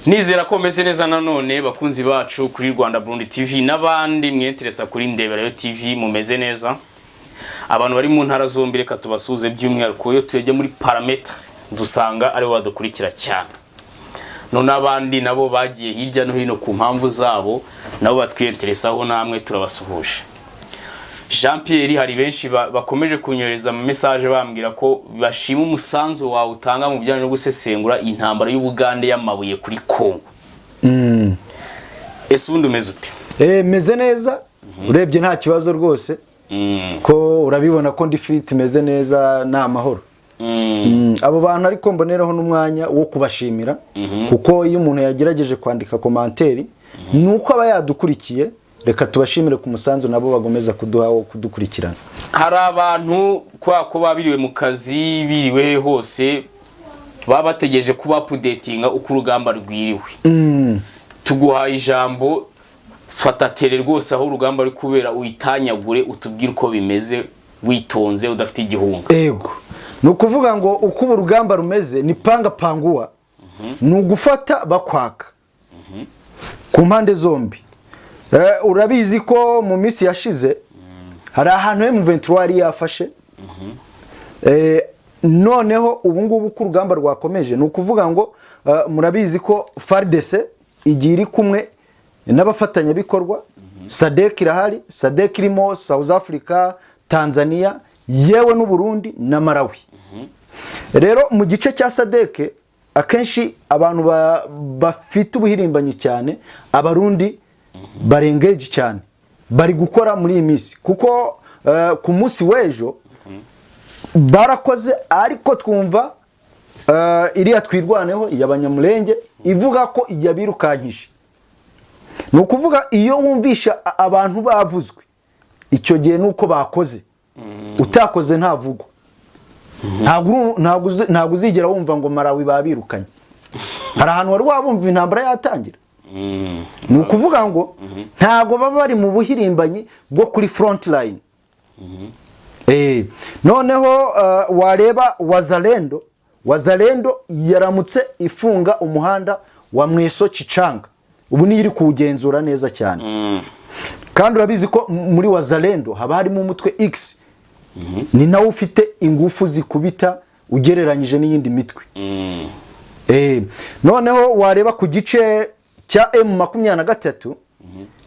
Nizera ko meze neza nanone bakunzi bacu kuri Rwanda Burundi TV nabandi mwenteresa kuri Ndeberayo TV mumeze neza. Abantu bari mu ntara zombi reka tubasuze by'umwihariko yo tujye muri parametre dusanga ari wadukurikira cyane. None abandi nabo bagiye hirya no hino ku mpamvu zabo nabo batwiyenteresaho namwe turabasuhuje. JPierre hari benshi bakomeje kunyoreza mu message bambwira ko bashima umusanzu wawe utanga mu bijyanye no gusesengura intambara y'Ubugande y'amabuye kuri Kongo. Ese ubundi umeze ute? Meze neza. Urebye nta kibazo rwose. Ko urabibona ko ndi fit meze neza na mahoro. Abo bantu ariko mboneraho n'umwanya wo kubashimira kuko iyo umuntu yagerageje kwandika commentaire nuko aba yadukurikiye. Reka tubashimire ku musanzu nabo bagomeza kuduha wo kudukurikirana. Hari abantu ko babiriwe mu kazi biriwe hose babategeje kuba updatinga uko urugamba rwiriwe. Tuguha ijambo fata tele rwose aho urugamba ruri kubera uyitanyagure utubwire uko bimeze witonze udafite igihunga. Yego. Nukuvuga ngo uko urugamba rumeze ni panga panguwa. Nugufata bakwaka. Ku mpande zombi. Urabizi ko mu minsi yashize hari ahantu M23 yari yafashe. Noneho ubu ngubu ku rugamba rwakomeje nukuvuga ngo murabizi ko FARDC igiri kumwe n'abafatanya bikorwa. SADC irahari, SADC irimo South Africa, Tanzania, yewe n'u Burundi na Malawi. Rero mu gice cya SADC akenshi abantu bafite ubuhirimbanyi cyane abarundi barengeje cyane bari gukora muri iyi minsi kuko ku munsi w'ejo barakoze ariko twumva iriya twirwaneho y'abanyamurenge ivuga ko yabirukankisha. Nukuvuga iyo wumvisha abantu bavuzwe icyo gihe nuko bakoze utakoze ntavugwa. Ntabwo uzigera wumva ngo Malawi babirukanye. Hari ahantu wari wabumva intambara yatangira. Nukuvuga ngo ntago baba bari mu buhirimbanyi bwo kuri front line. Noneho wareba Wazalendo yaramutse ifunga umuhanda wa Mweso Chicanga. Ubu ni iri kuwugenzura neza cyane. Kandi urabizi ko muri Wazalendo haba harimo umutwe X. Ni nawe ufite ingufu zikubita ugereranyije n'iyindi mitwe. Noneho wareba ku gice cha M23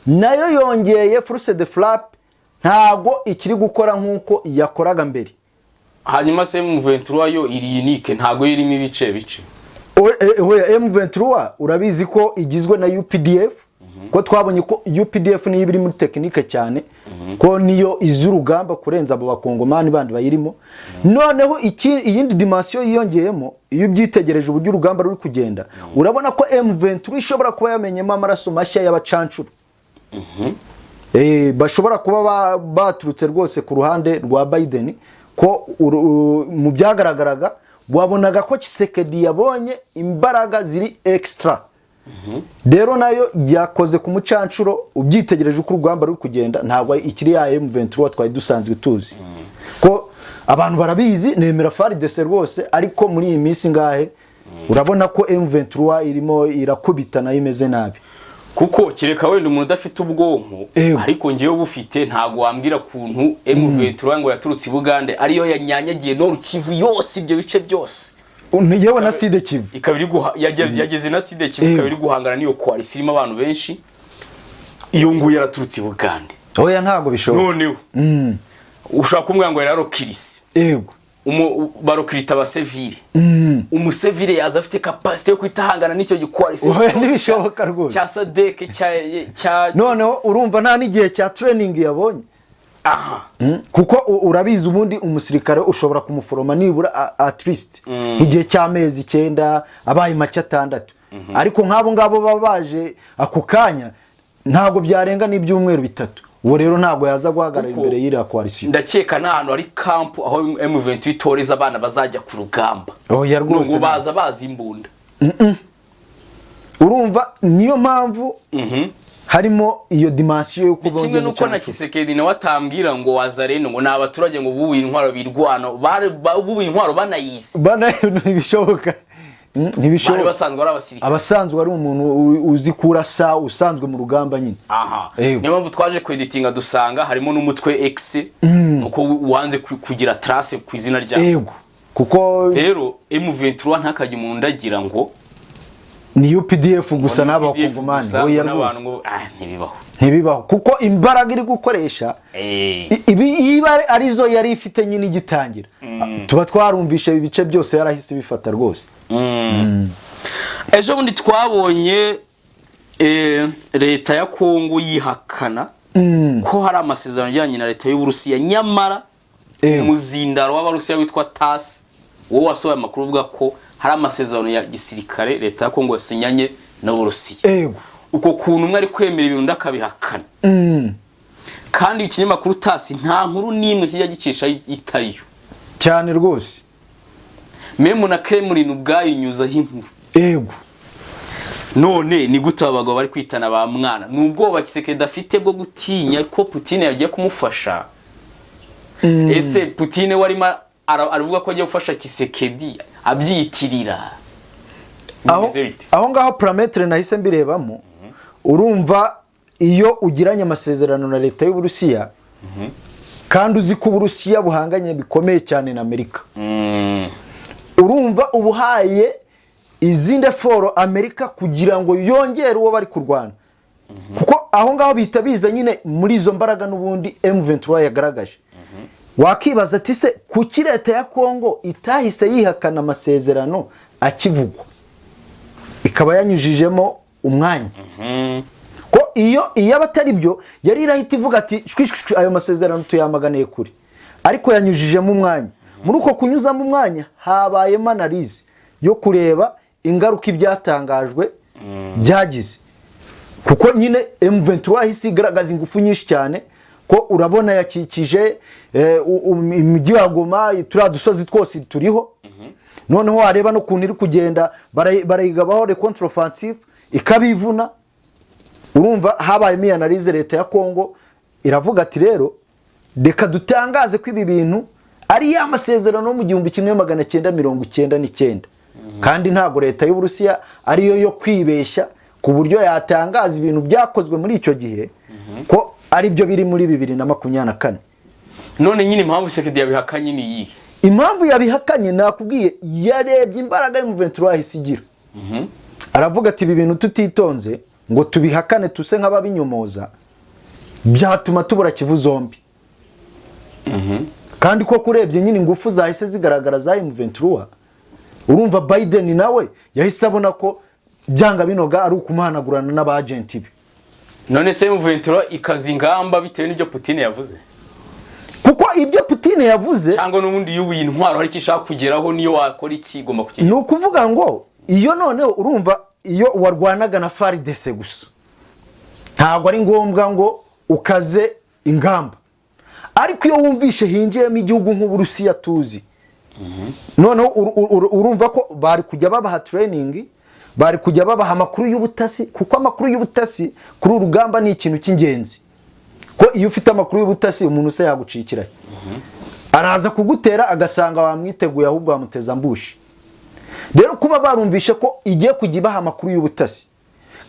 nayo yongeye force de frappe ntago ikiri gukora nkuko yakoraga mbere. Hanyuma se M23 yo iri unique ntago irimo ibice bice. M23 urabizi ko igizwe na UPDF ko twabonye ko UPDF ni ibiri muri technique cyane ko niyo izurugamba kurenza abo bakongomani bandi bayirimo. Noneho iyindi dimension yiyongeyemo iyo byitegereje uburyo urugamba ruri kugenda urabona ko M23 ishobora kuba yamenyemo amaraso mashya y'abacancuru. Bashobora kuba baturutse rwose ku ruhande rwa Biden ko mu byagaragaraga wabonaga ko Tshisekedi yabonye imbaraga ziri extra. Rero nayo yakoze ku mucancuro ubyitegereje uko urugamba ruri kugenda ntabwo ikiri ya M23 twari dusanzwe tuzi. Ko abantu barabizi nemera FARDC rwose ariko muri iyi minsi ngahe urabona ko M23 irimo irakubitana imeze nabi. Kuko kireka wenda umuntu udafite ubwonko ariko ngiye bufite ntago wambwira kuntu M23 ngo yaturutse Bugande ariyo yanyanyagiye no Rukivu yose ibyo bice byose. Yewe na Side Kivu ikabiri yageze na Side Kivu ikabiri guhangana niyo coalition irimo abantu benshi iyo nguye yaraturutse Bugande. Oya ntago bishoboka. Noneho ushaka kumwe ngo yararokirisi. Yego. Barokirita abasivile. Umusivile yaza afite capacity yo kwitahangana n'icyo gicoalition. Oya nibishoboka rwose. Cya SADC cya Noneho urumva nta n'igihe cya training yabonye. Kuko urabizi ubundi umusirikare ushobora kumuforoma nibura at least igihe cy'amezi 9 abaye make 6. Ariko nk'abo ngabo babaje ako kanya ntago byarenga n'ibyumweru 3. Uwo rero ntago yaza guhagarara imbere y'ira coalition. Ndakeka n'ahantu ari camp aho M23 itoreza abana bazajya ku rugamba. Oya rwose ngo baza imbunda. Urumva niyo mpamvu harimo iyo dimension yo kuvuga kimwe nuko na Tshisekedi nawe atambwira ngo Wazalendo ngo nabaturage ngo bubuye intwaro birwana bubuye intwaro banayise bishoboka ntibishobora basanzwe ari abasirikare abasanzwe ari umuntu uzi kurasa usanzwe mu rugamba nyine aha niyo mpamvu twaje kweditinga dusanga harimo n'umutwe X uko wanze kugira trace ku izina ryawo yego kuko rero M23 ntakajye umuntu ndagira ngo ni UPDF gusa n'abakongomani oya n'abantu ntibibaho kuko imbaraga iri gukoresha ibi arizo yari ifite nyine igitangira tuba twarumvishe ibice byose yarahise bifata rwose ejo bundi twabonye leta ya Kongo yihakana ko hari amasezerano ajyanye na leta y'Uburusiya nyamara umuzindaro w'Abarusiya witwa TASS wowe wasohoye amakuru uvuga ko hari amasezerano ya gisirikare leta ya Kongo yasinyanye n'Uburusiya uko kuntu umwe ari kwemera ibintu ndakabihakana kandi ikinyamakuru TASS nta nkuru nimwe kijya gicisha itariyo cyane rwose memo na Kremlin ubwayinyuzaho inkuru none ni gute abagabo bari kwitana ba mwana nubwo Tshisekedi afite bwo gutinya ko Putin yagiye kumufasha ese Putin warima aravuga ko agiye gufasha Tshisekedi abyitirira aho ngaho parametre nahise mbirebamo urumva iyo ugiranye amasezerano na leta y'Uburusiya kandi uzi ko Uburusiya buhanganye bikomeye cyane na Amerika urumva ubuhaye izinde foro Amerika kugira ngo yongere uwo bari kurwana kuko aho ngaho bita biza nyine muri izo mbaraga n'ubundi M23 yagaragaje wakibaza ati se kuki leta ya Kongo itahise yihakana amasezerano akivugwa ikaba yanyujijemo umwanya ko iyo abatari byo yari irahita ivuga ati ayo masezerano tuyamaganiye kuri ariko yanyujijemo umwanya muri uko kunyuzamo umwanya habayemo analize yo kureba ingaruka ibyatangajwe byagize kuko nyine M23 hisi igaragaza ingufu nyinshi cyane ko urabona yakikije imijyi wa Goma turadusozi twose turiho noneho wareba no kuntu iri kugenda barayigabaho le contre offensive ikabivuna urumva habaye analyse leta ya Kongo iravuga ati rero reka dutangaze ko ibi bintu ari ya masezerano mu 1999 kandi ntago leta y'Uburusiya ariyo yo kwibeshya ku buryo yatangaza ibintu byakozwe muri ico gihe ko ari byo biri muri 2024 none nyine impamvu Tshisekedi yabihakanye ni yihe impamvu yabihakanye nakubwiye yarebye imbaraga M23 hisigira aravuga ati ibi bintu tutitonze ngo tubihakane tuse nk'ababinyomoza byatuma tubura Kivu zombi kandi ko kurebye nyine ingufu zahise zigaragara za M23 urumva Biden nawe yahise abona ko byanga binoga ari ukumuhanagurana n'abagenti be none se M23 ikazingamba bitewe n'ibyo Putin yavuze kuko ibyo Putin yavuze cyangwa n'ubundi yubuye intwaro hari kishaka kugeraho niyo wakora iki gomba kugera ni ukuvuga ngo iyo none urumva iyo warwanaga na FARDC gusa ntago ari ngombwa ngo ukaze ingamba ariko iyo wumvishe hinjiyemo igihugu nk'Uburusiya tuzi none urumva ko bari kujya babaha training bari kujya babaha amakuru y'ubutasi kuko amakuru y'ubutasi kuri urugamba ni ikintu cy'ingenzi ko iyo ufite amakuru y'ubutasi umuntu se yagucikira araza kugutera agasanga wamwiteguye ahubwo wamuteza mbushi rero kuba barumvishe ko igiye kugibaha amakuru y'ubutasi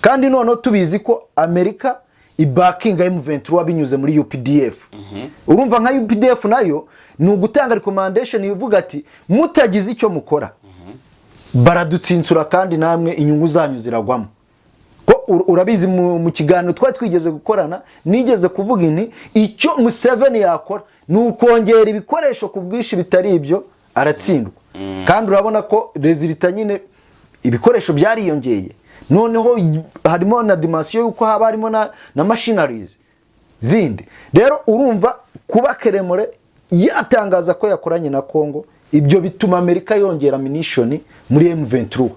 kandi noneho tubizi ko Amerika ibakinga M23 binyuze muri UPDF urumva nka UPDF nayo ni ugutanga recommendation ivuga ati mutagize icyo mukora baradutsinsura kandi namwe inyungu zanyu ziragwamo ko urabizi mu kiganiro twigeze gukorana nigeze kuvuga inti icyo Museveni yakora ni ukongera ibikoresho ku bwishi bitari ibyo aratsindwa kandi urabona ko resulta nyine ibikoresho byariyongeye noneho harimo na dimension yuko haba harimo na machineries zindi rero urumva kuba Kremlin yatangaza ko yakoranye na Kongo ibyo bituma Amerika yongera ammunition muri M23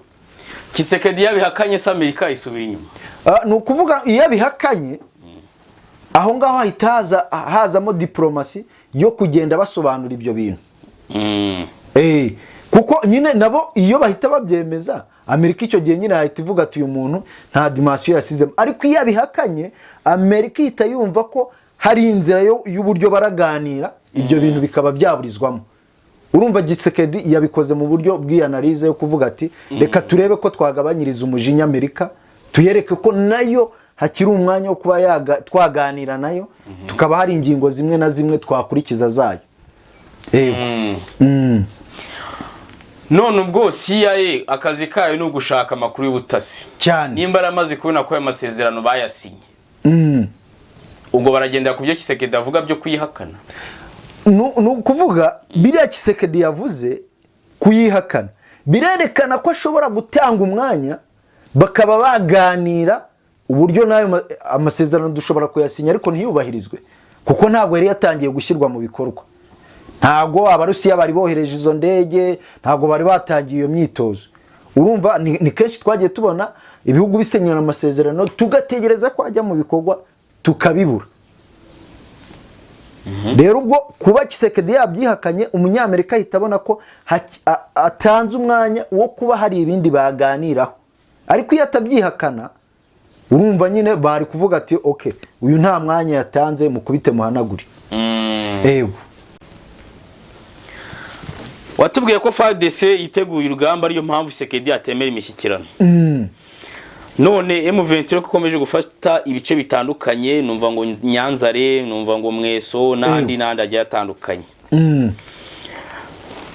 Tshisekedi yabihakanye se Amerika isubira inyuma nukuvuga iyo bihakanye aho ngaho hazamo diplomasi yo kugenda basobanura ibyo bintu kuko nyine nabo iyo bahita babyemeza Amerika icyo gihe nyine ahita ivuga ati uyu muntu nta dimension yasizemo ariko iyo bihakanye Amerika ihita yumva ko hari inzira y'uburyo baraganira ibyo bintu bikaba byaburizwamo urumva Tshisekedi yabikoze mu buryo bw'ianalize yo kuvuga ati reka turebe ko twagabanyiriza umujinya Amerika, tuyereke ko nayo hakiri umwanya wo kuba twaganira nayo, tukaba hari ingingo zimwe na zimwe twakurikiza zayo. None ubwo CIA akazi kayo no gushaka amakuru y'ubutasi cyane, nimba aramaze kubona ko amasezerano bayasinye, ubwo baragenda ku byo Tshisekedi avuga byo kuyihakana. No kuvuga biriya Tshisekedi yavuze kuyihakana birerekana ko ashobora gutanga umwanya bakaba baganira uburyo nayo amasezerano dushobora kuyasinya ariko ntiyubahirizwe, kuko ntabwo yari yatangiye gushyirwa mu bikorwa. Ntabwo abarusiya bari bohereje izo ndege, ntabwo bari batangiye iyo myitozo. Urumva ni kenshi twagiye tubona ibihugu bisenyera amasezerano tugategereza ko ajya mu bikorwa tukabibura. Rero ubwo kuba Tshisekedi yabyihakanye, umunyamerika ahita abona ko atanze umwanya wo kuba hari ibindi baganiraho. Ariko iyo atabyihakana, urumva nyine bari kuvuga ati okay, uyu nta mwanya yatanze, mukubite muhanaguri. Watubwiye ko FARDC yiteguye urugamba, ariyo mpamvu Tshisekedi atemera imishyikirano. None M23 ikomeje gufata ibice bitandukanye, numva ngo Nyanzare, numva ngo Mweso n'andi agiye atandukanye.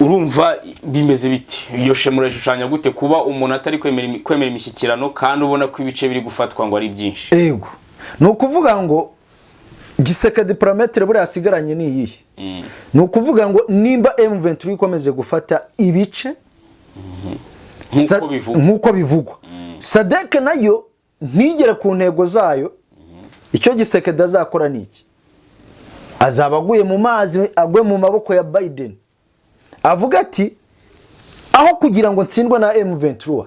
Urumva bimeze biti? Iyo shemura ishushanya gute kuba umuntu atari kwemera imishyikirano kandi ubona ko ibice biri gufatwa ngo ari byinshi? Yego, ni ukuvuga ngo Tshisekedi parametre buri asigaranye ni iyihe? Ni ukuvuga ngo nimba M23 ikomeje gufata ibice nk'uko bivugwa, Sadek nayo ntigere ku ntego zayo, icyo Tshisekedi azakora niki? Azaba aguye mu mazi, agwe mu maboko ya Biden, avuga ati aho kugira ngo ntsindwe na M23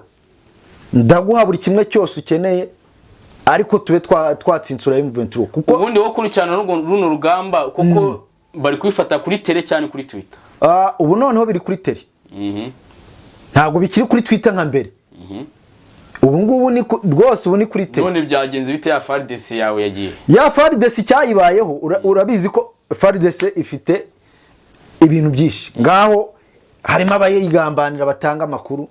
ndaguha buri kimwe cyose ukeneye, ariko tube twatsinsura M23. Kuko ubundi wo kuricana runo rugamba kuko bari kwifata kuri tele cyane kuri Twitter. Ubu noneho biri kuri tele, ntabwo bikiri kuri Twitter nka mbere. Ubu ngubu ni rwose, ubu ni kuri tele. None byagenze bite ya FARDC yawe yagiye? Ya FARDC cyayibayeho, urabizi ko FARDC ifite ibintu byinshi. Ngaho harimo abayigambanira batanga amakuru,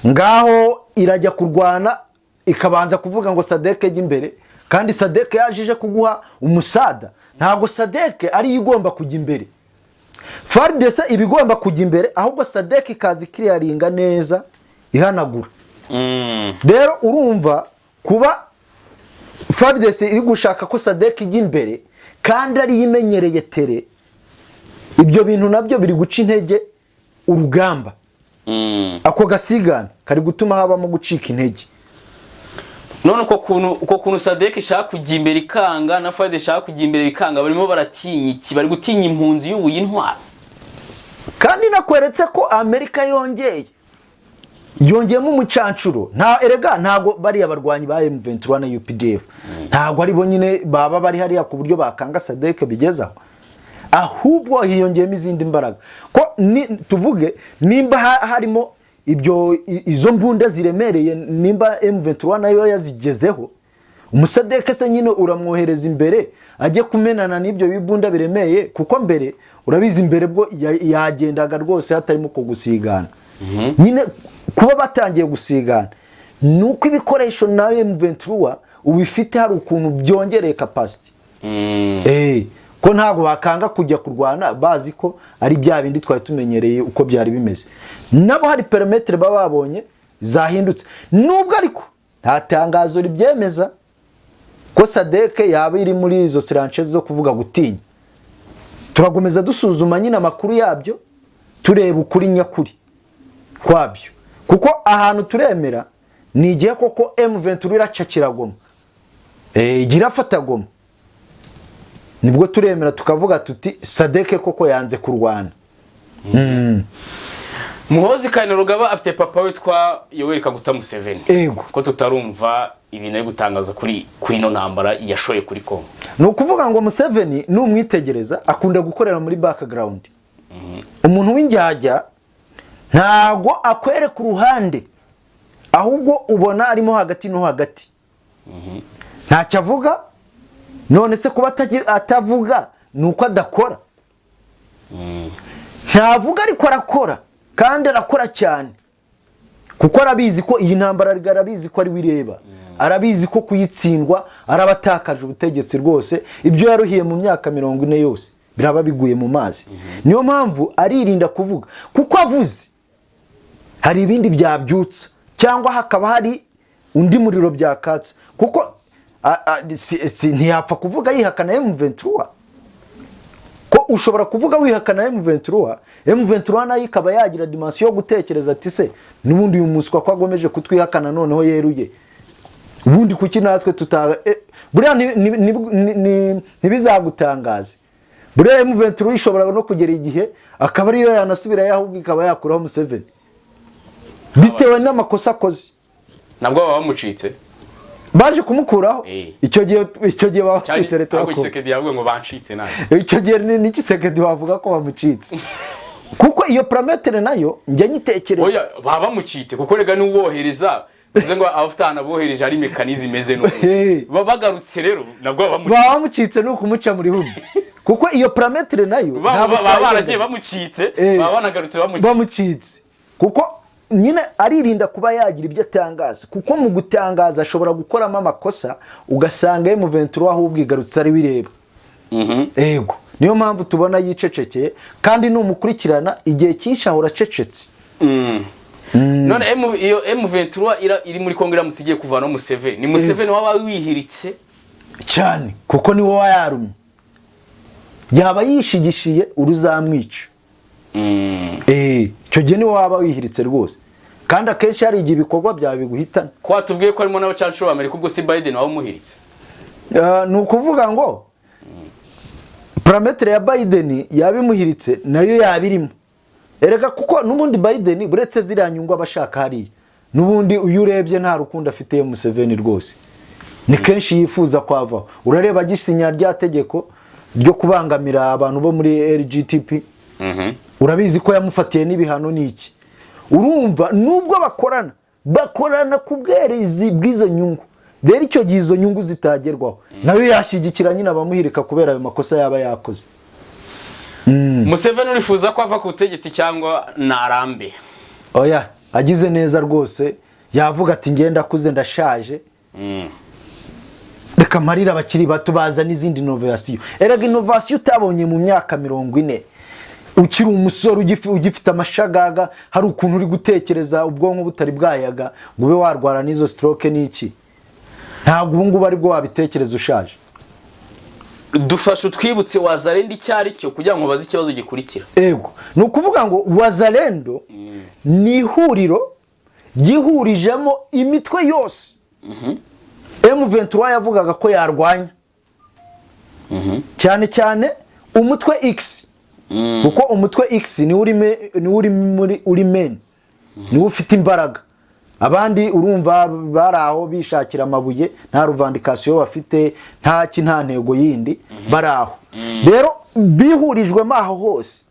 ngaho irajya kurwana ikabanza kuvuga ngo Sadek ejye imbere, kandi Sadek yajije kuguha umusada. Ntabwo Sadek ari igomba kujya imbere, FARDC ibigomba kujya imbere, ahubwo Sadek ikazi clearinga neza ihanagura. Rero urumva kuba FARDC iri gushaka ko Sadek ijya imbere kandi ari yimenyereye tere, ibyo bintu nabyo biri guca intege urugamba. Ako gasigana kari gutuma habamo gucika intege. None uko kuntu Sadek ishaka kujya imbere ikanga na FARDC ishaka kujya imbere bikanga, barimo baratinya iki? Bari gutinya impunzi y'ubuye intwara. Kandi nakweretse ko Amerika yongeyemo umucancuro. Ntago bari abarwanyi ba M23 na UPDF, ntago ari bo nyine baba bari hariya ku buryo bakanga Sadek bigezaho, ahubwo hiyongeyemo izindi mbaraga. Ko tuvuge nimba harimo izo mbunda ziremereye, nimba M23 nayo yazigezeho, umusadeke se nyine uramwohereza imbere ajye kumenana n'ibyo bibunda biremeye, kuko mbere urabizi imbere bwo yagendaga rwose hatarimo ko gusigana. Nyine kuba batangiye gusigana nuko ibikoresho na M23 ubifite hari ukuntu byongereye capacity. Ko ntago bakanga kujya kurwana bazi ko ari bya bindi twari tumenyereye uko byari bimeze. Nabo hari perimetre bababonye zahindutse, nubwo ariko nta tangazo ribyemeza ko Sadek yaba iri muri izo siranche zo kuvuga gutinya. Turagomeza dusuzuma nyine amakuru yabyo, tureba ukuri nyakuri kwabyo, kuko ahantu turemera ni igihe koko M23 iracakira Goma, igira fata Goma, nibwo turemera tukavuga tuti Sadek koko yanze kurwana. Muhozi Kainerugaba afite papa witwa Yoweri Kaguta Museveni. Ko tutarumva ibintu ari gutangaza kuri no ntambara yashoye kuri Kongo. Ni ukuvuga ngo Museveni numwitegereza akunda gukorera muri background. Umuntu w'injyajya ntago akwere ku ruhande, ahubwo ubona arimo hagati no hagati. Ntacyo avuga, none se kuba atavuga nuko adakora. ntavuga ariko arakora kandi arakora cyane kuko arabizi ko iyi ntambara arabizi ko ari wireba arabizi ko kuyitsindwa arabatakaje ubutegetsi rwose ibyo yaruhiye mu myaka 40 yose biraba biguye mu mazi niyo mpamvu aririnda kuvuga kuko avuze hari ibindi byabyutsa cyangwa hakaba hari undi muriro byakatse kuko ntiyapfa kuvuga yihakana M23 ko ushobora kuvuga wihakana M23 nayo ikaba yagira dimension yo gutekereza ati se nubundi uyu muswa ko agomeje kutwihakana noneho yeruye ubundi kuki natwe buriya ntibizagutangaze buriya M23 ishobora no kugera igihe akaba ariyo yanasubira yahubwo ikaba yakuraho Museveni bitewe n'amakosa akoze nabwo baba bamucitse baje kumukuraho icyo gihe bamucitse leta yako Tshisekedi yavuga ngo bancitse nayo icyo gihe ni Tshisekedi wavuga ko bamucitse kuko iyo parametre nayo njye nyitekereza oya baba bamucitse kuko rega n'uwohereza uze ngo abafitana bohereje ari mekanizme imeze no bagarutse rero nabwo bamucitse no kumuca muri hubi kuko iyo parametre nayo baba baragiye bamucitse baba banagarutse bamucitse kuko nyine aririnda kuba yagira ibyo atangaza kuko mu gutangaza ashobora gukoramo amakosa ugasanga M23 ahubwo igarutse ari bireba ego niyo mpamvu tubona yicecekeye kandi numukurikirana igihe cyinshi ahora cecetse none iyo M23 iri muri Kongo iramutse igiye kuvana no Museveni ni Museveni waba wihiritse cyane kuko ni wowe yarumye yaba yishigishiye uruzamwica cyo gihe ni waba wihiritse rwose kandi akenshi hari igihe ibikorwa byawe biguhitana ko watubwiye ko harimo n'abacancuro b'Amerika ubwo si Biden wawe umuhiritse nukuvuga ngo parametre ya Biden yabimuhiritse nayo yabirimo erega kuko nubundi Biden buretse ziriya nyungu abashaka hari nubundi uyu urebye nta rukundo afite Museveni rwose ni kenshi yifuza kwavaho urareba gisinya rya tegeko ryo kubangamira abantu bo muri LGTB urabizi ko yamufatiye n'ibihano niki urumva nubwo bakorana kubwerezi bw'izo nyungu rero icyo gihe izo nyungu zitagerwaho nayo yashigikira nyine abamuhirika kubera ayo makosa yaba yakoze Museveni urifuza ko ava ku butegetsi cyangwa narambe oya agize neza rwose yavuga ati ngenda kuze ndashaje reka marira abakiri bato baza n'izindi innovation erega innovation utabonye mu myaka 40 ukiri umusoro ugifite amashagaga hari ukuntu uri gutekereza ubwonko butari bwayaga ngo ube warwara n'izo stroke n'iki ntabwo ubu ngubu ari bwo wabitekereza ushaje dufashe twibutse Wazalendo icyari cyo kugira ngo baze ikibazo gikurikira ego ni ukuvuga ngo Wazalendo ni ihuriro gihurijemo imitwe yose M23 yavugaga ko yarwanya cyane cyane umutwe X kuko umutwe X ni uri men ni ufite imbaraga abandi urumva baraho bishakira amabuye nta ruvandikasiyo bafite nta ntego yindi baraho rero bihurijwemo aho hose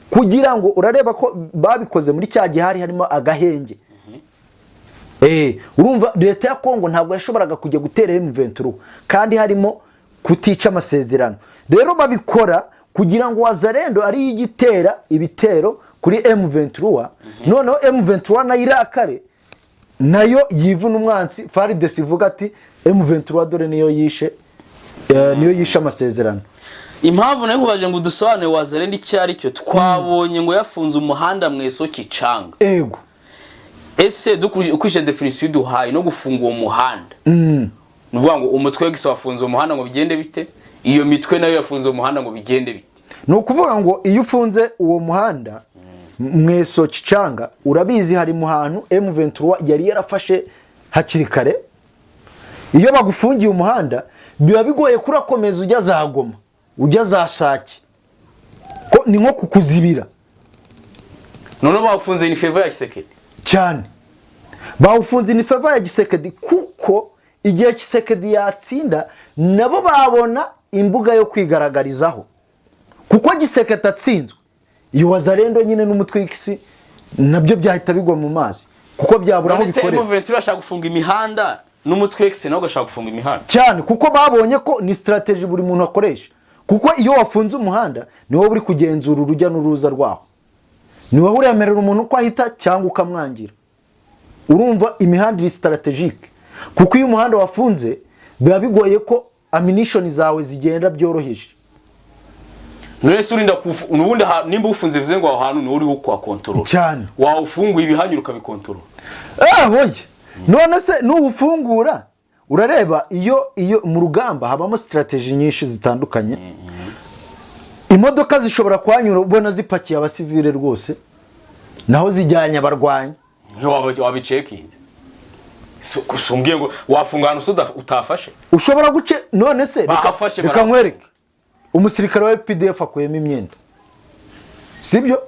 kugira ngo urareba ko babikoze muri cya gihari harimo agahenge urumva leta ya Kongo ntabwo yashoboraga kujya gutera M23 kandi harimo kutica amasezerano rero babikora kugira ngo Wazalendo ari igitera ibitero kuri M23 noneho M23 na irakare nayo yivuna umwansi FARDC ivuga ati M23 dore niyo yishe amasezerano impamvu nayo kubaje ngo dusobanure Wazalendo icyari cyo twabonye ngo yafunze umuhanda mweso kicanga ego ese ukwishe definition duhaye no gufunga uwo muhanda nuvuga ngo umutwe w'igisa wafunze umuhanda ngo bigende bite iyo mitwe nayo yafunze umuhanda ngo bigende bite no kuvuga ngo iyo ufunze uwo muhanda mweso kicanga urabizi hari mu hantu M23 yari yarafashe hakiri kare iyo bagufungiye umuhanda biba bigoye kurakomeza ujya za Goma ujya za Shaki ko ni nko kukuzibira none bafunze ni favor ya Tshisekedi cyane bawufunze ni favor ya Tshisekedi kuko igihe Tshisekedi yatsinda nabo babona imbuga yo kwigaragarizaho kuko Tshisekedi atsinzwe iyo Wazalendo nyine n'umutwe X nabyo byahita bigwa mu mazi kuko byaburaho bikorera M23 ashaka gufunga imihanda n'umutwe X nawo gashaka gufunga imihanda cyane kuko babonye ko ni strategy buri muntu akoresha kuko iyo wafunze umuhanda ni wowe uri kugenzura urujya n'uruza rwaho, ni wowe uremerera umuntu ko ahita cyangwa ukamwangira. Urumva imihanda iri strategique, kuko iyo umuhanda wafunze biba bigoye ko ammunition zawe zigenda byoroheje. None se urinda nubundi nimba ufunze bivuze ngo aho hantu ni uri kwa control cyane, wawufunguye ibihanyura ukabikontorora. Hoye none se n'ubufungura urareba iyo mu rugamba habamo strategy nyinshi zitandukanye. Imodoka zishobora kwanyura ubona zipakiye abasivile rwose, naho zijyanye abarwanya. Wabicekinze kusumbye ngo wafunga hano utafashe, ushobora guce. None se reka nkwereke umusirikare wa UPDF akuyemo imyenda, sibyo?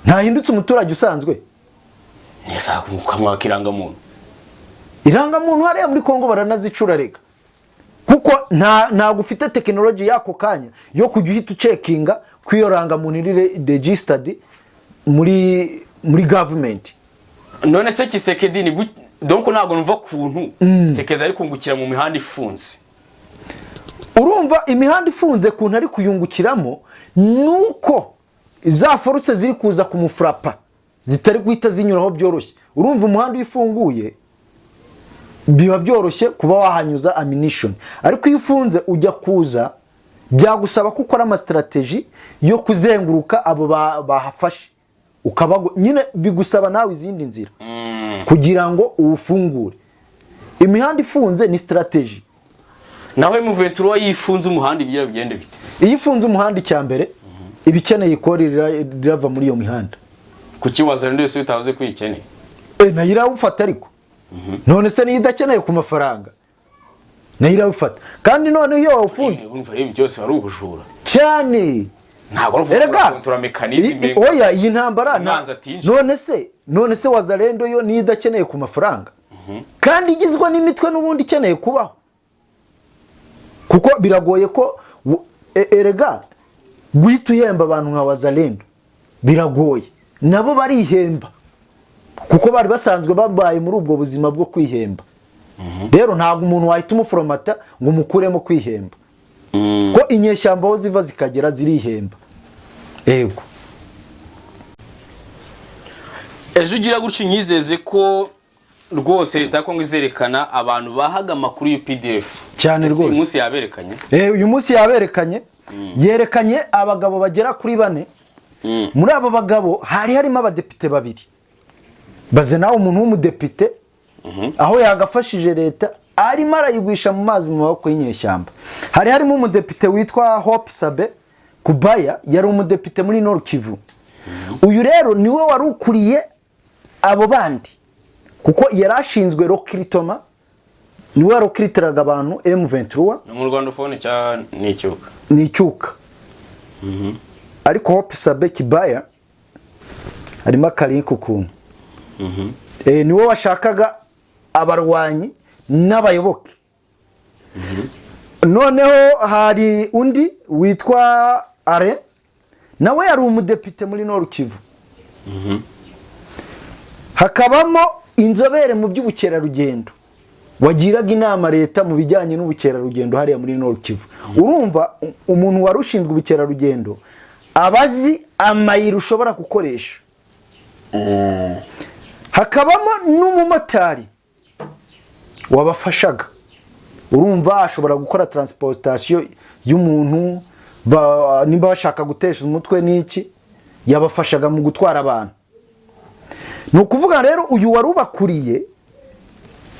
Ntahindutse umuturage usanzwe. Neza ukamwakiranga muntu, iranga muntu hariya muri Kongo baranazicura rega, kuko nta gufite technology yako kanya yo kujya uhita ucekinga kwiyoranga muntu iri registered muri government. None se Tshisekedi ni donc ntago numva kuntu Tshisekedi ari kungukira mu mihanda ifunze. Urumva imihanda ifunze kuntu ari kuyungukiramo nuko za force ziri kuza kumufrapa zitari guhita zinyuraho byoroshye. Urumva umuhanda ufunguye biba byoroshye kuba wahanyuza ammunition, ariko iyo ufunze ujya kuza byagusaba ko ukora ama strategy yo kuzenguruka abo bahafashe, ukaba nyine bigusaba nawe izindi nzira kugira ngo uwufungure. Imihanda ifunze ni strategy. Nawe M23 yifunze umuhanda ibyo bigende bite? Iyo ifunze umuhanda icyambere ibikeneye ikorera rirava muri iyo mihanda. Kuki wazarinde yose utavuze kwikeneye? Nayira ufata ariko. None se niyo idakeneye ku mafaranga nayira ufata, kandi none iyo wawufunze urumva rero byose ari ubujura cyane. Ntago ruvuga kontra mechanisme. Oya iyi ntambara none se wazarendo yo niyo idakeneye ku mafaranga kandi igizwe n'imitwe n'ubundi ikeneye kubaho, kuko biragoye ko erega guhita uhemba abantu nka wazarendo biragoye. Nabo barihemba kuko bari basanzwe babaye muri ubwo buzima bwo kwihemba. Rero ntabwo umuntu wahita umufromata ngo umukuremo kwihemba, ko inyeshyamba aho ziva zikagera zirihemba. Ego ejo ugira gutyo nyizeze ko rwose leta ko ngizerekana abantu bahaga amakuru UPDF cyane rwose. Uyu munsi yaberekanye uyu munsi yaberekanye yerekanye abagabo bagera kuri 4. Muri abo bagabo harimo abadepite 2. Baze nawe umuntu w'umudepite aho yagafashije leta arimo arayigwisha mu mazi mu maboko y'inyeshyamba. Harimo umudepite witwa Hope Sabe Kubaya, yari umudepite muri Nord Kivu. Uyu rero niwe wari ukuriye abo bandi, kuko yarashinzwe Rokritoma, niwe warokritiraga abantu M23 no mu Rwanda phone cya nicyuka. Ariko Hope Sabe Kibaya harimo akarinko kuntu niwe washakaga abarwanyi n'abayoboke. Noneho hari undi witwa Are, nawe yari umudepite muri Nord Kivu. Hakabamo inzobere mu by'ubukerarugendo wagiraga inama leta mu bijyanye n'ubukerarugendo hariya muri Nord Kivu. Urumva umuntu wari ushinzwe ubukerarugendo abazi amayira ushobora gukoresha. Hakabamo n'umumotari wabafashaga. Urumva ashobora gukora transportation y'umuntu nimba bashaka gutesha umutwe n'iki, yabafashaga mu gutwara abantu. No kuvuga rero uyu wari ubakuriye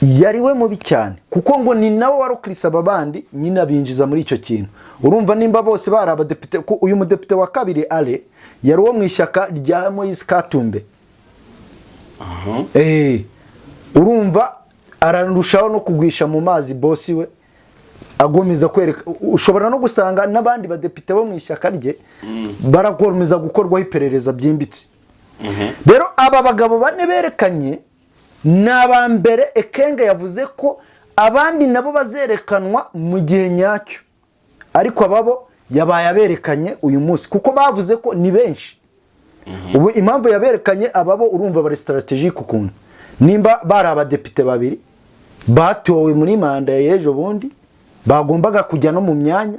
yari we mubi cyane, kuko ngo ni nawe warukirisa abandi nyina binjiza muri icyo kintu. Urumva nimba bose bari abadepite, uyu mudepite wa kabiri Ale yari wo mu ishyaka rya Moise Katumbe. Urumva ararushaho no kugwisha mu mazi bosi we, agomeza kwereka. Ushobora no gusanga n'abandi badepite bo mu ishyaka rye barakomeza gukorwaho iperereza byimbitse. Rero aba bagabo 4 berekanye n'abambere Ekenge yavuze ko abandi nabo bazerekanwa mu gihe nyacyo, ariko ababo yabaye aberekanye uyu munsi kuko bavuze ko ni benshi. Ubu impamvu yaberekanye ababo urumva bari strategique ukuntu nimba bari abadepite 2 batowe muri manda y'ejo bundi bagombaga kujya no mu myanya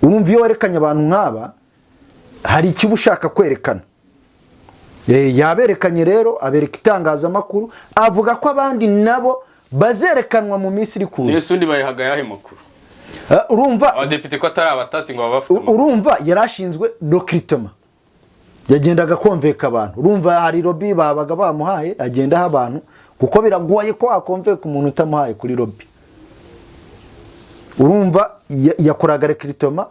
urumva iyo werekanye abantu nk'aba hari ikiba ushaka kwerekana. Yaberekanye rero abereka itangazamakuru avuga ko abandi nabo bazerekanwa mu minsi iri kuza. Yesu ndi bayihaga yahe makuru. Urumva abadepite ko atari abatasi ngo babafite. Urumva yarashinzwe recruitment. Yagendaga konveka abantu. Urumva hari lobby babaga bamuhaye agenda ha abantu kuko biragoye ko akonveka umuntu utamuhaye kuri lobby. Urumva yakoraga recruitment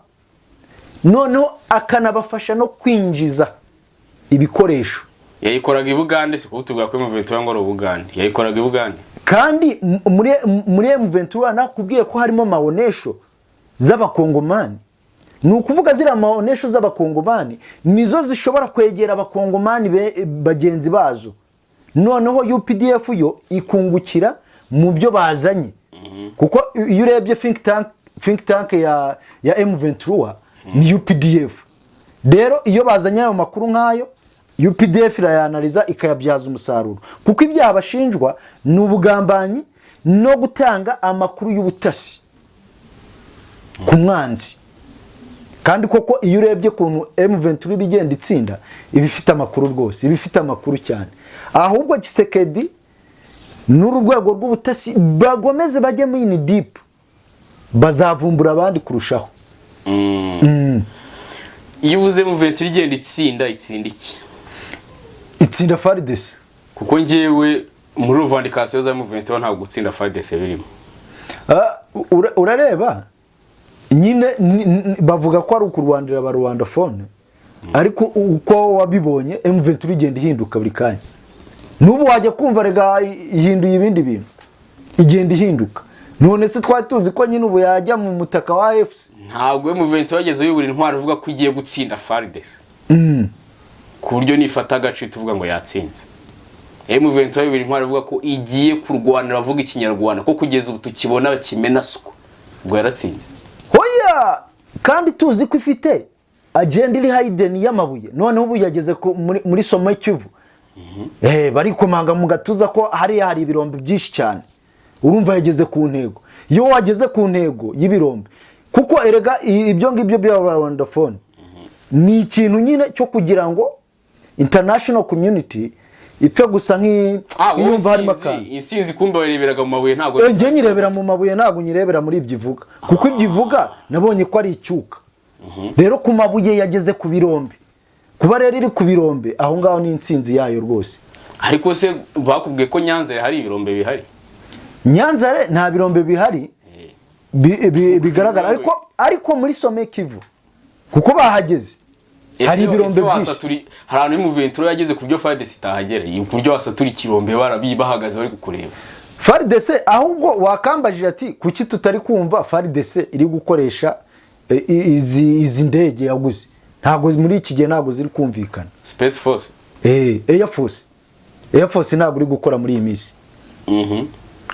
noneho akanabafasha no kwinjiza ibikoresho. Yayikoraga i Bugande si kuvuga ko M23 ngo ari Bugande. Yayikoraga i Bugande. Kandi muri M23 nakubwiye ko harimo maonesho z'abakongomani. Ni ukuvuga zira maonesho z'abakongomani nizo zishobora kwegera abakongomani bagenzi bazo. Noneho UPDF yo ikungukira mu byo bazanye. Kuko iyo urebye think tank ya M23 ni UPDF. Rero iyo bazanye ayo makuru nkayo UPDF irayanaliza ikayabyaza umusaruro. Kuko ibyaha bashinjwa ni ubugambanyi no gutanga amakuru y'ubutasi ku mwanzi. Kandi koko iyo urebye kuntu M23 bigenda itsinda ibifite amakuru rwose, ibifite amakuru cyane. Ahubwo Tshisekedi n'urugwego rw'ubutasi bagomeze bajye muri deep bazavumbura abandi kurushaho. Iyo uvuze M23 igenda itsinda iki? Itsinda FARDC. Kuko ngewe muri ruvandikasiyo za M23 ntabwo gutsinda FARDC birimo. Urareba nyine bavuga ko ari ukurwandira aba Rwandaphone ariko uko wabibonye M23 igenda ihinduka buri kanya. Nubu wajya kumva rega ihinduye ibindi bintu. Igenda ihinduka. None se twari tuzi ko nyine ubu yajya mu mutaka wa FC. Ntabwo M23 wageze yubura intwaro uvuga ko igiye gutsinda FARDC. Ku buryo nifata agace tuvuga ngo yatsinze. M23 yubura intwaro uvuga ko igiye kurwanira avuga ikinyarwanda ko kugeza ubu tukibona bakimena suko. Ubwo yaratsinze. Hoya kandi tuzi ko ifite agenda iri hidden y'amabuye. Noneho ubu yageze muri Somo Kivu. Bari komanga mu gatuza ko hari ibirombe byinshi cyane. Urumva yageze ku ntego. Iyo wageze ku ntego y'ibirombe kuko erega ibyo ngibyo bya Rwandaphone ni ikintu nyine cyo kugira ngo international community ipfe gusa nk'iyumva hari makana. Insinzi kumba bareberaga mu mabuye ntago. Nge nyirebera mu mabuye ntago nyirebera muri ibyo ivuga. Kuko ibyo ivuga nabonye ko ari icyuka. Rero ku mabuye yageze ku birombe. Kuba rero iri ku birombe aho ngaho ni insinzi yayo rwose. Ariko se bakubwiye ko Nyanzare hari ibirombe bihari? Nyanzare nta birombe bihari bigaragara ariko muri Somo Kivu kuko bahageze hari ibirombe byinshi. Hari mu M23 yageze ku byo FARDC itahagera. Ku buryo wasaturi kirombe bahagaze bari gukureba. FARDC ahubwo wakambajije ati kuki tutari kumva FARDC iri gukoresha izi ndege yaguze. Ntago muri iki gihe ntago ziri kumvikana. Space Force. Air Force ntago uri gukora muri iyi minsi.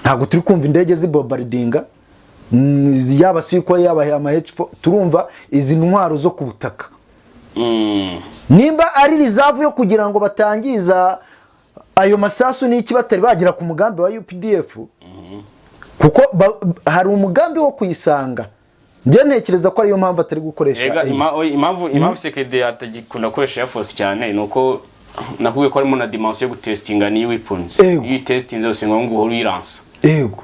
Ntago turi kumva indege zibombardinga. Yaba siko yaba ama-H4 turumva izi ntwaro zo ku butaka. Nimba ari reserve yo kugira ngo batangiza ayo masasu n'iki batari bagira ku mugambi wa UPDF. Kuko hari umugambi wo kuyisanga. Nje ntekereza ko ari yo mpamvu atari gukoresha. Impamvu Tshisekedi atagikunda gukoresha Air Force cyane nuko nakubwiye ko harimo na dimension yo gutestinga ni weapons. Iyo testing zose ngo uhora uyiransa.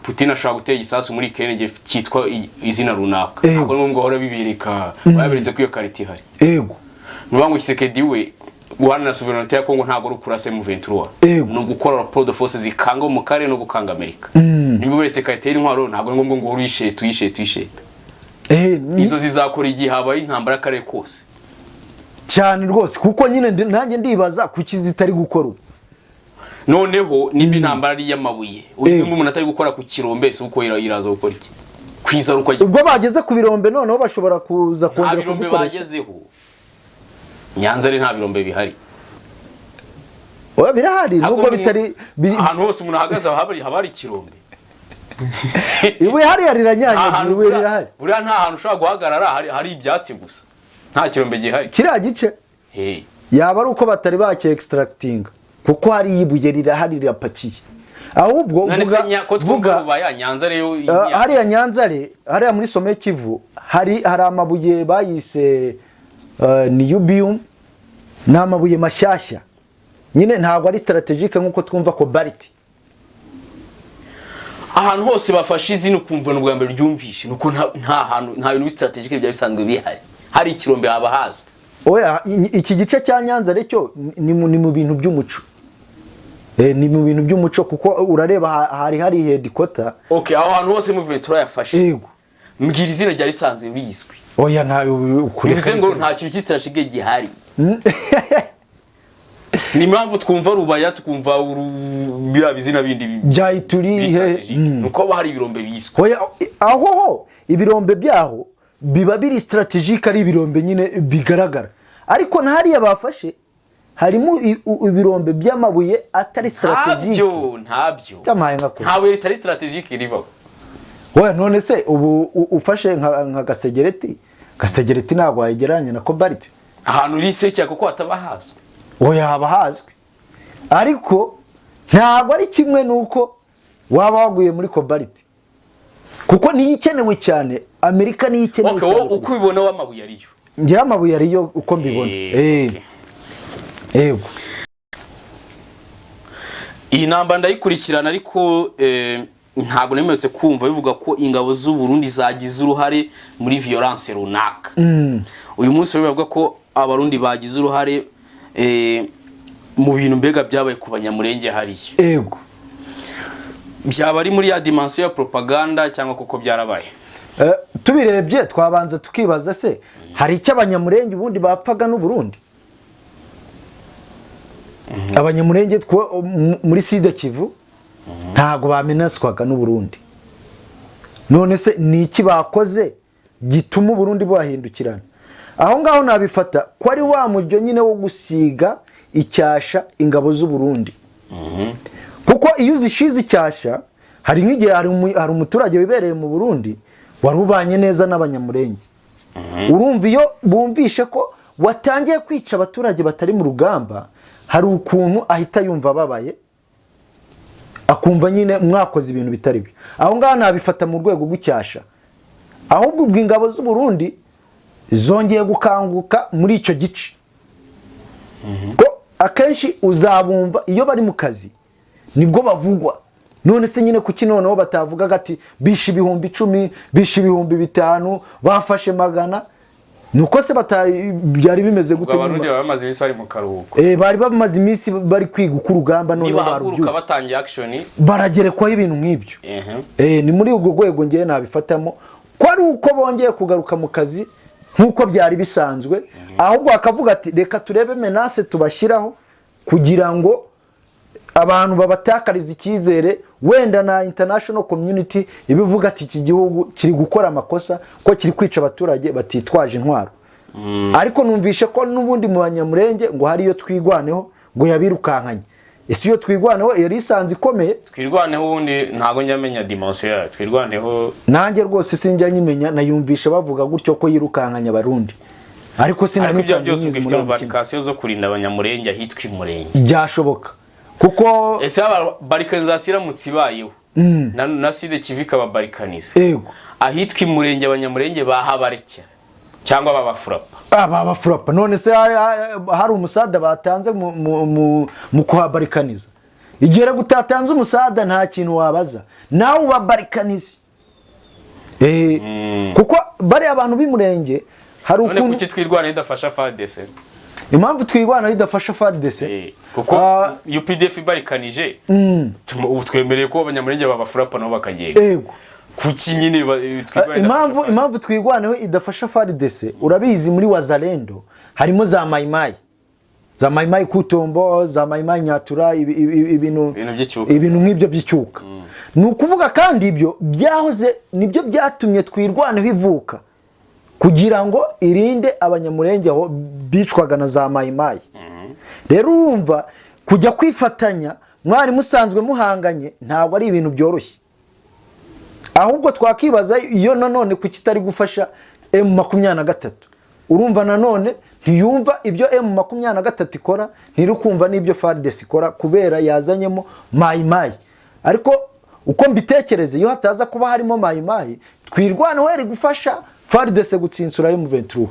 Putin ashaka gutera igisasu muri Ukraine cyitwa izina runaka. Ahubwo ngo uhora bibirika bayabirize ko iyo kariti ihari. Nubango Tshisekedi we guhana na sovereignty ya Kongo ntago rukurasa M23. No gukora rapport de force zikanga mu karere no gukanga Amerika. Nimba beretse kayitera intwaro ntago ngombwa ngo uyishete. Izo zizakora igihe habaye intambara kare kose. Cyane rwose kuko nyine nanjye ndibaza kuki zitari gukora. Noneho nimba intambara ari y'amabuye. Uyu umuntu atari gukora ku kirombe se uko iraza gukora iki? Kwiza ruko ubwo bageze ku birombe noneho bashobora kuza kongera kuzikoresha. Bagezeho. Nyanzare nta birombe bihari. Oya birahari nubwo bitari ahantu hose umuntu ahagaze habari kirombe. Iwe hari yariranyanya iwe birahari. Buriya nta hantu ushaka guhagarara hari ibyatsi gusa. Nta kirombe gihari. Kiriya gice. Yaba ari uko batari bake extracting kuko hari ibuye rirahari rirapakiye. ahubwo vuga rubaya Nyanzare yo hariya Nyanzare hariya muri Some Kivu hari amabuye bayise niyubium n'amabuye mashyashya nyine ntabwo ari strategique nkuko twumva ko bariti ahantu hose bafashe izina kumva n'ubwa mbere ryumvishe nuko nta bintu strategique bya bisanzwe bihari hari ikirombe haba hazwe oya iki gice cya Nyanzare cyo ni mu bintu by'umuco ni mu bintu by'umuco kuko urareba hari headquarter okay aho hantu hose M23 yafashe yego mbwira izina rya lisanzwe bizwi oya nta bivuze ngo nta kintu cy'strategique gihari ni mpamvu twumva rubaya tukumva bira bizina bindi bya Ituri nuko hari ibirombe bizwi oya aho ibirombe byaho biba biri strategique ari ibirombe nyine bigaragara ariko ntahariya bafashe harimo ibirombe by'amabuye atari strategique ntabyo cyamaye nka ko ntawe ritari strategique ribaho oya none se ubu ufashe nka gasegereti ntabwo wayigeranye na Cobalt ahantu rise cyako ko atabahazo oya haba hazwi ariko ntabwo ari kimwe nuko waba waguye muri Cobalt kuko niyikenewe cyane Amerika niyikenewe cyane okay uko ubibona w'amabuye ariyo ngira amabuye ariyo uko mbibona yego iyi namba ndayikurikirana ariko ntabwo nemetse kumva bivuga ko ingabo z'u Burundi zagize uruhare muri violence runaka uyu munsi bavuga ko abarundi bagize uruhare mu bintu mbega byabaye ku banyamurenge hariya yego byaba ari muri ya dimension ya propaganda cyangwa kuko byarabaye tubirebye twabanza tukibaza se hari icyo abanyamurenge ubundi bapfaga n'u Burundi abanyamurenge muri Sud Kivu ntago bamenaswaga n'u Burundi none se ni iki bakoze gituma u Burundi bwahindukirana aho ngaho nabifata ko ari wa mujyo nyine wo gusiga icyasha ingabo z'u Burundi kuko iyo uzishize icyasha hari nk'igihe hari umuturage wibereye mu Burundi warubanye neza n'abanyamurenge urumva iyo bumvishe ko watangiye kwica abaturage batari mu rugamba hari ukuntu ahita yumva babaye akumva nyine mwakoze ibintu bitari byo aho ngaho nabifata mu rwego rw'icyasha ahubwo ubwo ingabo z'u Burundi zongeye gukanguka muri icyo gice ko akenshi uzabumva iyo bari mu kazi nibwo bavugwa none se nyine kuki noneho batavugaga ati bishe 10,000 bishe 5,000 bafashe 100 nuko se byari bimeze gute abarundi bamaze iminsi bari mu karuhuko bari bamaze iminsi bari kwiga ku rugamba none barubyutse batangiye action baragerekwaho ibintu nk'ibyo ni muri ubwo rwego ngiye nabifatamo ko ari uko bongeye kugaruka mu kazi nkuko byari bisanzwe ahubwo akavuga ati reka turebe menace tubashyiraho kugira ngo abantu babatakariza icyizere wenda na international community ibivuga ati iki gihugu kiri gukora amakosa ko kiri kwica abaturage batitwaje intwaro ariko numvishe ko nubundi mu banyamurenge ngo hari iyo twigwaneho ngo yabirukankanye ese iyo twigwaneho yari isanze ikomeye twirwaneho ubundi ntago njyamenya dimension ya twirwaneho nanjye rwose sinjya nyimenya nayumvisha bavuga gutyo ko yirukankanya abarundi ariko sinamenye byose bifite vacation zo kurinda abanyamurenge ahitwa imurenge byashoboka kuko ese barikanisation iramutse ibayeho na Sud Kivu ikababarikaniza yego ahitwa imurenge abanyamurenge bahabarekera cyangwa babafurapa babafurapa none se hari umusada batanze mu kuhabarikaniza igihe gutatanze umusada nta kintu wabaza nawe ubabarikanize kuko bari abantu b'imurenge hari ukuntu none kuki twirwana idafasha FARDC impamvu twirwana idafasha FARDC kuko UPDF barikanije twemereye ko abanyamurenge babafurapa nabo bakagenda yego kuki nyine impamvu twigwaneho idafasha FARDC urabizi muri Wazalendo harimo za mayimayi kutombo za mayimayi nyatura ibintu nk'ibyo by'icyuka ni ukuvuga kandi ibyo byahoze nibyo byatumye twirwaneho ivuka kugira ngo irinde abanyamurenge aho bicwaga na za mayimayi rero urumva kujya kwifatanya mwari musanzwe muhanganye ntabwo ari ibintu byoroshye ahubwo twakibaza iyo nanone ku kitari gufasha M23 urumva nanone ntiyumva ibyo M23 ikora ntirikumva n'ibyo FARDC ikora kubera yazanyemo mayimayi ariko uko mbitekereze iyo hataza kuba harimo mayimayi twirwanaho yari gufasha FARDC gutsinsura M23.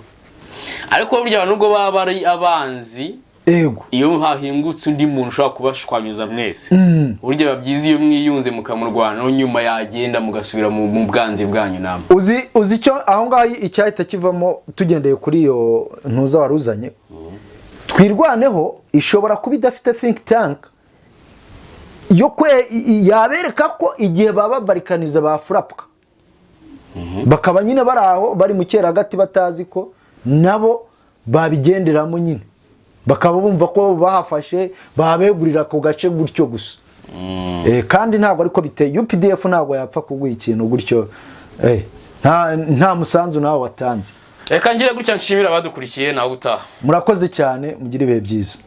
Ariko burya nubwo baba ari abanzi ego iyo hahingutse undi muntu ushobora kubashwanyuza mwese burya babyizi iyo mwiyunze mukamurwana nyuma yagenda mugasubira mu bwanzi bwanyu namwe. Uzi cyo aho ngaho icyahita kivamo tugendeye kuri iyo ntuza waruzanye. Twirwaneho ishobora kuba idafite think tank yo yabereka ko igihe baba barikaniza bafurapwa bakaba nyine baraho bari mu cyera hagati batazi ko nabo babigenderamo nyine bakaba bumva ko bahafashe babegurira ku gace gutyo gusa. Kandi ntabwo ariko biteye UPDF ntabwo yapfa kuguha ikintu gutyo nta musanzu nawe watanze. Reka ngire gutya nshimira abadukurikiye nawe utaha. Murakoze cyane mugire ibihe byiza.